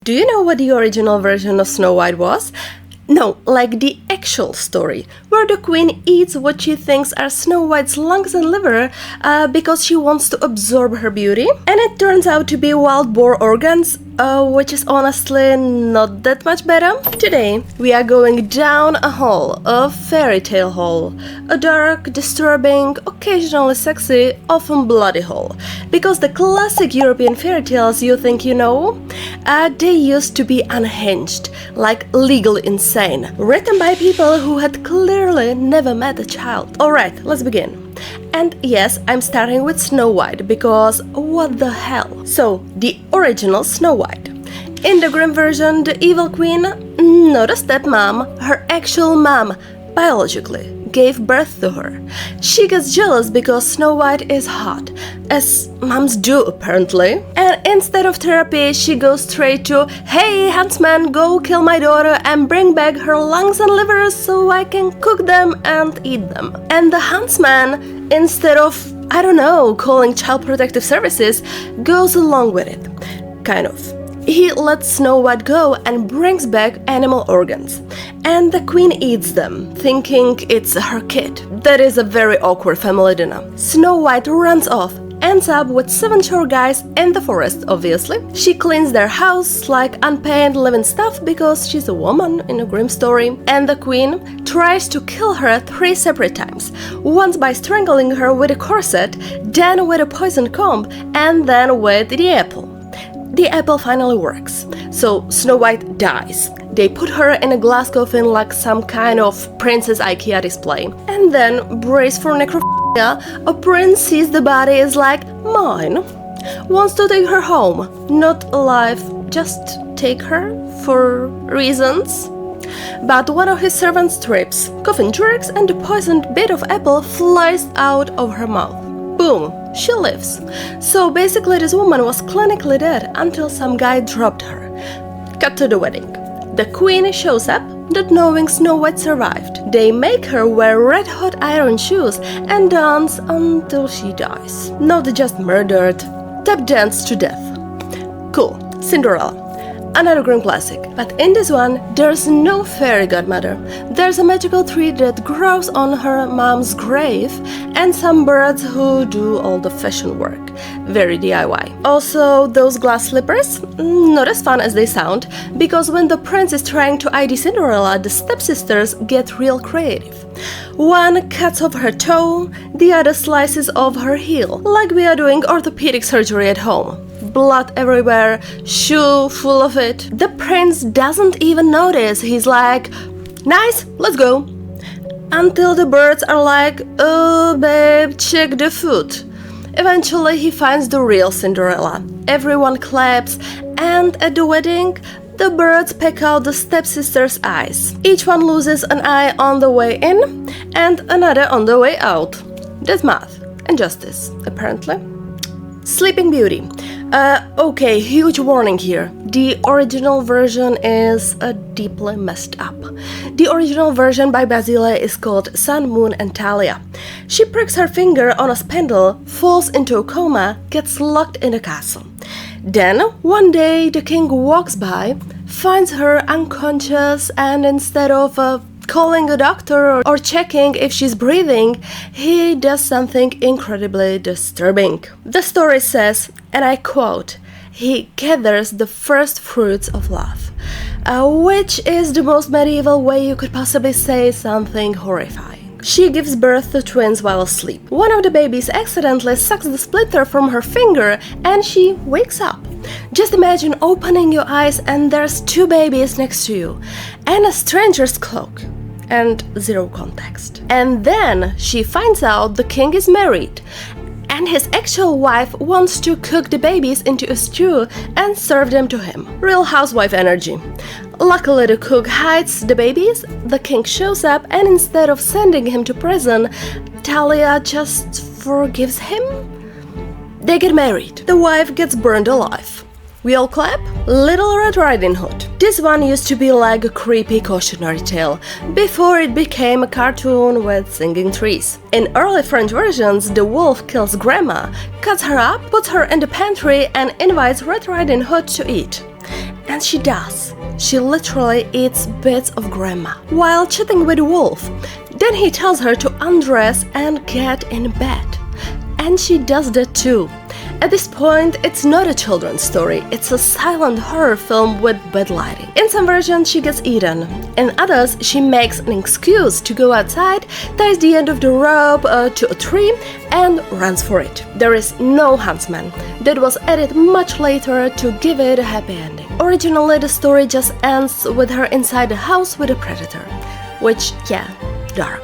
Do you know what the original version of Snow White was? No, like the actual story, where the queen eats what she thinks are Snow White's lungs and liver because she wants to absorb her beauty. And it turns out to be wild boar organs, which is honestly not that much better. Today, we are going down a hall, a fairy tale hall, a dark, disturbing, occasionally sexy, often bloody hall. Because the classic European fairy tales you think you know, they used to be unhinged, like legally insane, written by people who had clearly never met a child. Alright, let's begin. And yes, I'm starting with Snow White, because what the hell? So, the original Snow White. In the Grimm version, the evil queen, not a stepmom, her actual mom, biologically, gave birth to her. She gets jealous because Snow White is hot, as moms do apparently, and instead of therapy she goes straight to, "Hey huntsman, go kill my daughter and bring back her lungs and livers so I can cook them and eat them." And the huntsman, instead of, I don't know, calling Child Protective Services, goes along with it. Kind of. He lets Snow White go and brings back animal organs. And the queen eats them, thinking it's her kid. That is a very awkward family dinner. Snow White runs off, ends up with 7 shore guys in the forest, obviously. She cleans their house like unpaid living stuff because she's a woman in a Grimm story. And the queen tries to kill her 3 separate times. Once by strangling her with a corset, then with a poisoned comb, and then with the apple. The apple finally works, so Snow White dies. They put her in a glass coffin like some kind of Princess IKEA display. And then, brace for necrophilia, a prince sees the body is like, mine. Wants to take her home, not alive, just take her for reasons. But one of his servants trips, coffin jerks, and the poisoned bit of apple flies out of her mouth. Boom, she lives. So basically this woman was clinically dead until some guy dropped her. Cut to the wedding. The queen shows up, not knowing Snow White survived. They make her wear red-hot iron shoes and dance until she dies. Not just murdered, tap danced to death. Cool, Cinderella. Another Grimm classic, but in this one, there's no fairy godmother. There's a magical tree that grows on her mom's grave, and some birds who do all the fashion work. Very DIY. Also, those glass slippers, not as fun as they sound, because when the prince is trying to ID Cinderella, the stepsisters get real creative. One cuts off her toe, the other slices off her heel, like we are doing orthopedic surgery at home. Blood everywhere, shoe full of it. The prince doesn't even notice. He's like, nice, let's go. Until the birds are like, oh babe, check the foot. Eventually he finds the real Cinderella. Everyone claps, and at the wedding, the birds peck out the stepsisters' eyes. Each one loses an eye on the way in, and another on the way out. That's math and justice, apparently. Sleeping Beauty. Okay, huge warning here. The original version is deeply messed up. The original version by Basile is called Sun, Moon and Talia. She pricks her finger on a spindle, falls into a coma, gets locked in a castle. Then, one day, the king walks by, finds her unconscious, and instead of calling a doctor or checking if she's breathing, he does something incredibly disturbing. The story says, and I quote, he gathers the first fruits of love, which is the most medieval way you could possibly say something horrifying. She gives birth to twins while asleep. One of the babies accidentally sucks the splinter from her finger and she wakes up. Just imagine opening your eyes and there's 2 babies next to you and a stranger's cloak. And 0 context. And then she finds out the king is married, and his actual wife wants to cook the babies into a stew and serve them to him. Real housewife energy. Luckily the cook hides the babies, the king shows up, and instead of sending him to prison, Talia just forgives him? They get married. The wife gets burned alive. We all clap? Little Red Riding Hood. This one used to be like a creepy cautionary tale, before it became a cartoon with singing trees. In early French versions, the wolf kills grandma, cuts her up, puts her in the pantry and invites Red Riding Hood to eat. And she does. She literally eats bits of grandma while chatting with Wolf. Then he tells her to undress and get in bed. And she does that too. At this point, it's not a children's story, it's a silent horror film with bad lighting. In some versions, she gets eaten. In others, she makes an excuse to go outside, ties the end of the rope to a tree, and runs for it. There is no huntsman. That was added much later to give it a happy ending. Originally, the story just ends with her inside the house with a predator. Which, yeah, dark.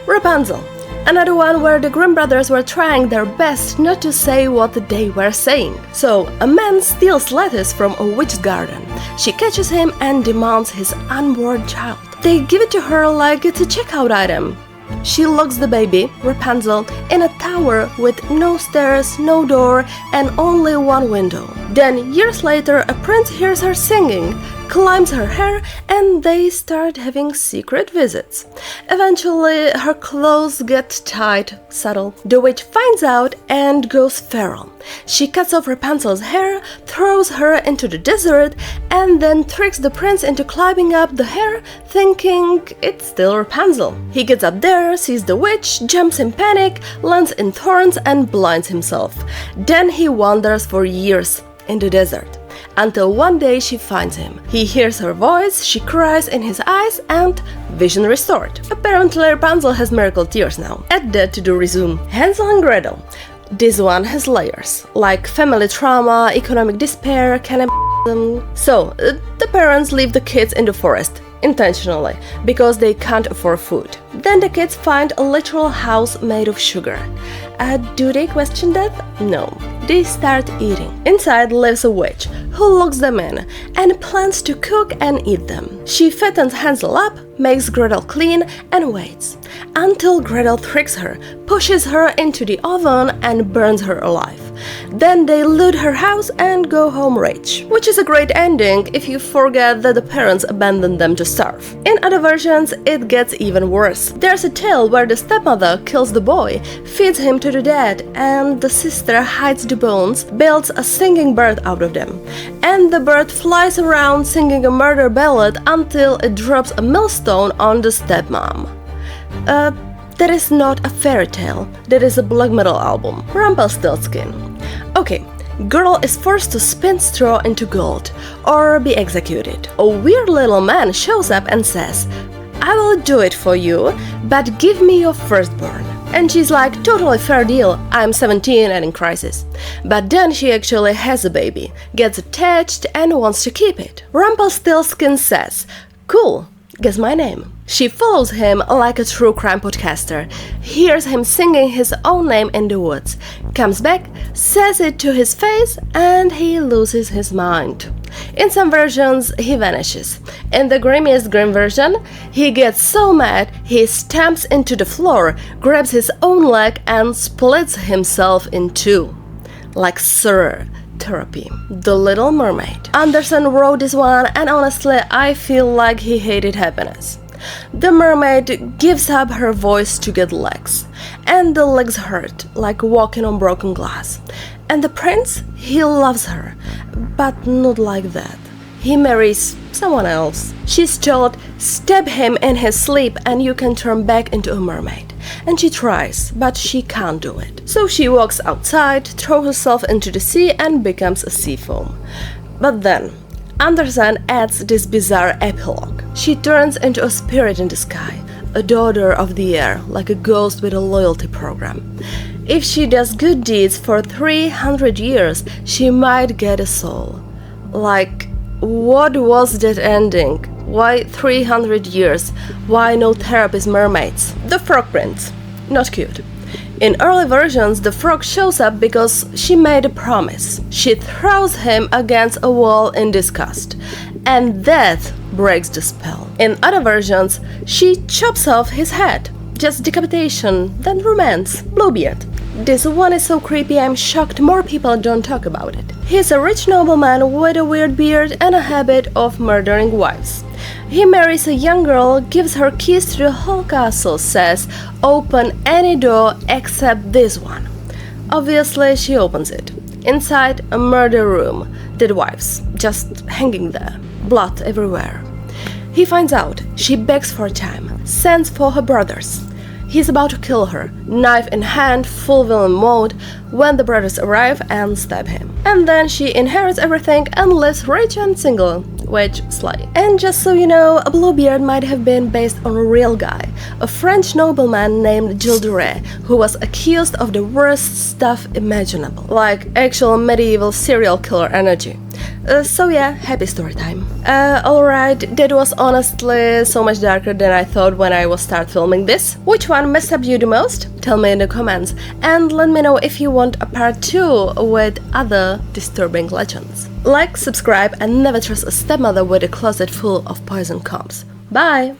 Rapunzel. Another one where the Grimm brothers were trying their best not to say what they were saying. So, a man steals lettuce from a witch's garden. She catches him and demands his unborn child. They give it to her like it's a checkout item. She locks the baby, Rapunzel, in a tower with no stairs, no door, and only one window. Then, years later, a prince hears her singing, climbs her hair, and they start having secret visits. Eventually, her clothes get tied, subtle. The witch finds out and goes feral. She cuts off Rapunzel's hair, throws her into the desert, and then tricks the prince into climbing up the hair, thinking it's still Rapunzel. He gets up there, sees the witch, jumps in panic, lands in thorns, and blinds himself. Then he wanders for years in the desert, until one day she finds him. He hears her voice, she cries in his eyes, and vision restored. Apparently Rapunzel has miracle tears now. Add that to the resume. Hansel and Gretel. This one has layers, like family trauma, economic despair, cannibalism. So, the parents leave the kids in the forest, intentionally, because they can't afford food. Then the kids find a literal house made of sugar. Do they question that? No. They start eating. Inside lives a witch, who locks them in, and plans to cook and eat them. She fattens Hansel up, makes Gretel clean, and waits. Until Gretel tricks her, pushes her into the oven, and burns her alive. Then they loot her house and go home rich. Which is a great ending if you forget that the parents abandoned them to starve. In other versions, it gets even worse. There's a tale where the stepmother kills the boy, feeds him to the dead, and the sister hides the bones, builds a singing bird out of them. And the bird flies around singing a murder ballad until it drops a millstone on the stepmom. That is not a fairy tale, that is a black metal album. Rumpelstiltskin. Okay, girl is forced to spin straw into gold, or be executed. A weird little man shows up and says, "I will do it for you, but give me your firstborn." And she's like, "Totally fair deal, I'm 17 and in crisis." But then she actually has a baby, gets attached and wants to keep it. Rumpelstiltskin says, "Cool, guess my name." She follows him like a true crime podcaster, hears him singing his own name in the woods, comes back, says it to his face, and he loses his mind. In some versions, he vanishes. In the grimmiest Grimm version, he gets so mad he stamps into the floor, grabs his own leg, and splits himself in two. Like Sir Therapy, The Little Mermaid. Andersen wrote this one, and honestly, I feel like he hated happiness. The mermaid gives up her voice to get legs, and the legs hurt, like walking on broken glass. And the prince, he loves her, but not like that. He marries someone else. She's told, stab him in his sleep and you can turn back into a mermaid. And she tries, but she can't do it. So she walks outside, throws herself into the sea and becomes a sea foam. But then, Andersen adds this bizarre epilogue. She turns into a spirit in the sky, a daughter of the air, like a ghost with a loyalty program. If she does good deeds for 300 years, she might get a soul. Like, what was that ending? Why 300 years? Why no therapist mermaids? The Frog Prince. Not cute. In early versions, the frog shows up because she made a promise. She throws him against a wall in disgust, and that breaks the spell. In other versions, she chops off his head. Just decapitation, then romance, Bluebeard. This one is so creepy I'm shocked more people don't talk about it. He's a rich nobleman with a weird beard and a habit of murdering wives. He marries a young girl, gives her keys to the whole castle, says, "Open any door except this one." Obviously, she opens it. Inside, a murder room. Dead wives, just hanging there, blood everywhere. He finds out, she begs for time, sends for her brothers. He's about to kill her, knife in hand, full villain mode, when the brothers arrive and stab him. And then she inherits everything and lives rich and single, which slay. And just so you know, Bluebeard might have been based on a real guy, a French nobleman named Gilles de Rais, who was accused of the worst stuff imaginable, like actual medieval serial killer energy. So yeah, happy story time. Alright, that was honestly so much darker than I thought when I was start filming this. Which one messed up you the most? Tell me in the comments, and let me know if you want a part 2 with other disturbing legends. Like, subscribe, and never trust a stepmother with a closet full of poison combs. Bye!